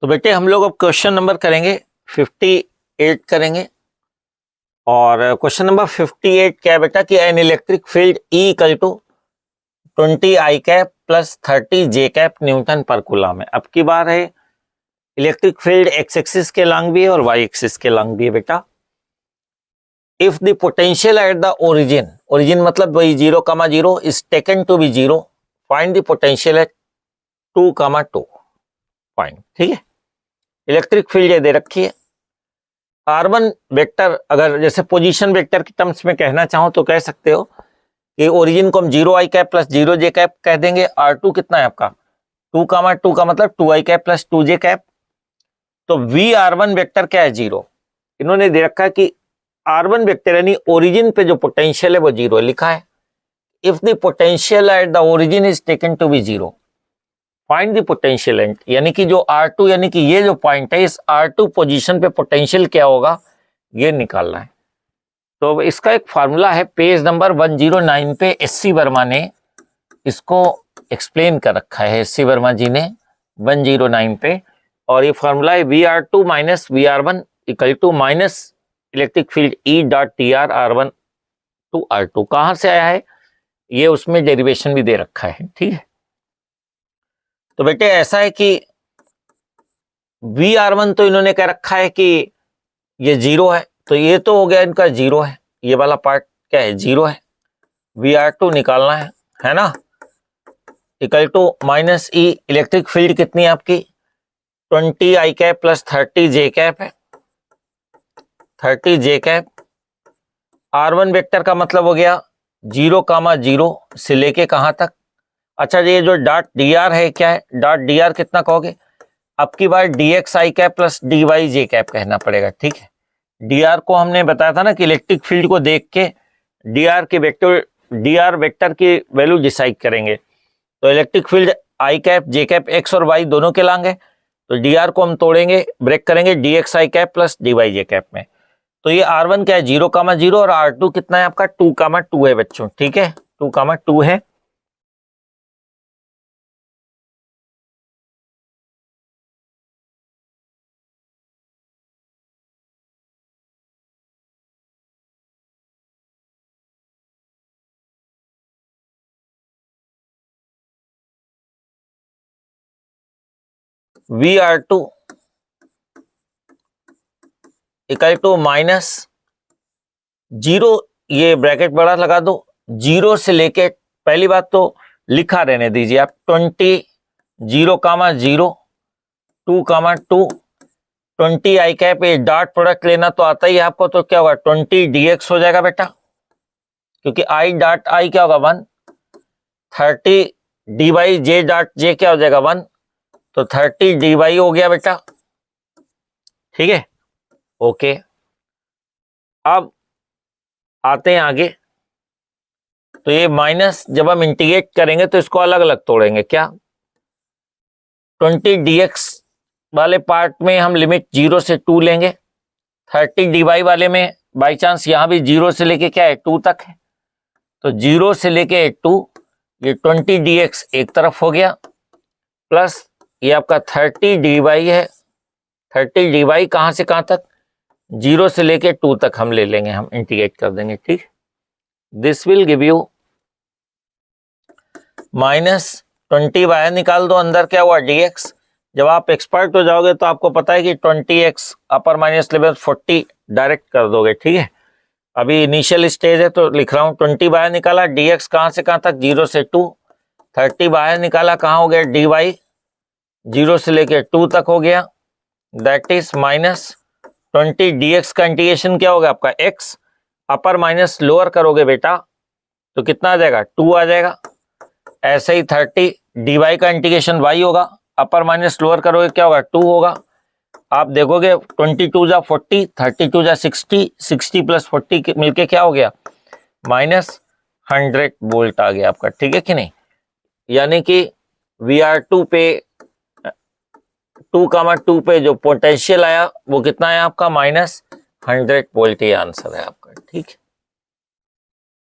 तो बेटे हम लोग अब क्वेश्चन नंबर करेंगे 58 करेंगे। और क्वेश्चन नंबर 58 क्या है बेटा कि an electric field E equal to 20 I cap plus 30 J cap newton per coulomb है। अब की बार है इलेक्ट्रिक फील्ड एक्स एक्सिस के लॉन्ग भी है और वाई एक्सिस के लॉन्ग भी है बेटा। If the potential at the origin मतलब वही 0,0 is taken to be 0, find the potential at 2,2 point. ठीक है, इलेक्ट्रिक फील्ड ये दे रखी है। R1 वेक्टर अगर जैसे पोजीशन वेक्टर के टर्म्स में कहना चाहो तो कह सकते हो कि ओरिजिन को हम 0 आई कैप प्लस 0 जे कैप कह देंगे। R2 कितना है आपका 2,2 का मतलब 2 आई कैप प्लस 2 जे कैप। तो VR1 वेक्टर क्या है 0। इन्होंने दे रखा है कि R1 वेक्टर यानी ओरिजिन पे जो पोटेंशियल है वो 0 लिखा है। If the potential at the origin is taken to be 0, find the potential at, यानी कि जो R2 यानी कि ये जो पॉइंट है इस R2 पोजीशन पे पोटेंशियल क्या होगा ये निकालना है। तो इसका एक फार्मूला है, पेज नंबर 109 पे SC वर्मा ने इसको एक्सप्लेन कर रखा है, SC वर्मा जी ने 109 पे। और ये फार्मूला है VR2 minus VR1 equal to minus electric field E dot DR R1 to R2। कहां से आया है ये उसमें डेरिवेशन भी दे रखा है। ठीक है, तो बेटे ऐसा है कि VR1 तो इन्होंने कह रखा है कि ये 0 है, तो ये तो हो गया इनका 0 है, ये वाला पार्ट क्या है 0 है। VR2 निकालना है ना, equal to minus E electric field कितनी है आपकी 20 I cap plus 30 J cap है, 30 जे कैप। R1 वेक्टर का मतलब हो गया 0,0 से लेके कहां तक। अच्छा ये जो डॉट DR है क्या है, डॉट DR कितना कहोगे, अब की बार dx आई कैप प्लस dy जे कैप कहना पड़ेगा। ठीक है, dr को हमने बताया था ना कि इलेक्ट्रिक फील्ड को देख के dr वेक्टर की वैल्यू डिसाइड करेंगे। तो electric field I cap J cap x और y दोनों के लॉन्ग है, तो dr को हम तोड़ेंगे ब्रेक करेंगे dx आई कैप प्लस dy जे कैप में। तो ये R1 क्या है 0,0 और R2 कितना है आपका 2,2 है बच्चों। ठीक है, 2,2 है। VR2 इक्वल टू माइनस 0, ये ब्रैकेट बड़ा लगा दो, 0 से लेके पहली बात तो लिखा रहने दीजिए आप 20 0,0 2,2 20 आई कैप, ये डॉट प्रोडक्ट लेना तो आता ही है आपको, तो क्या होगा 20 dx हो जाएगा बेटा, क्योंकि i डॉट i क्या होगा 1, 30 dy j डॉट j क्या हो जाएगा 1, तो 30 dy हो गया बेटा। ठीक है, ओके। अब आते हैं आगे, तो ये माइनस जब हम इंटीग्रेट करेंगे तो इसको अलग अलग तोड़ेंगे। क्या 20 dx वाले पार्ट में हम लिमिट 0 से 2 लेंगे, 30 dy वाले में बाई चांस यहां भी 0 से लेके क्या है 2 तक है, तो 0 से लेके 2, ये 20 dx एक तरफ हो गया, प्लस ये आपका 30 dy है, 30 dy कहां से कहां तक 0 से लेके 2 तक हम ले लेंगे, हम इंटीग्रेट कर देंगे। ठीक, this will give you minus 20 बाहर निकाल दो, अंदर क्या हुआ dx। जब आप एक्सपर्ट हो जाओगे तो आपको पता है कि 20x अपर माइनस लेवल 40 डायरेक्ट कर दोगे। ठीक है, अभी इनिशियल स्टेज है तो लिख रहा हूं 20 बाहर निकाला, dx कहां से कहां तक 0 से 2, 30 बाहर निकाला, कहां हो गया dy 0 से लेके 2 तक हो गया, दैट इज माइनस 20 dx का इंटीग्रेशन क्या होगा आपका x, अपर माइनस लोअर करोगे बेटा तो कितना आ जाएगा 2 आ जाएगा। ऐसे ही 30 dy का इंटीग्रेशन y होगा, अपर माइनस लोअर करोगे क्या होगा 2 होगा। आप देखोगे 22 जा 40, 32 जा 60, 60 प्लस 40 मिलके क्या हो गया माइनस 100 वोल्ट आ गया आपका। ठीक है कि नहीं, यानी कि VR2 पे 2,2 पे जो पोटेंशियल आया वो कितना है आपका माइनस 100 वोल्ट, ये आंसर है आपका। ठीक है।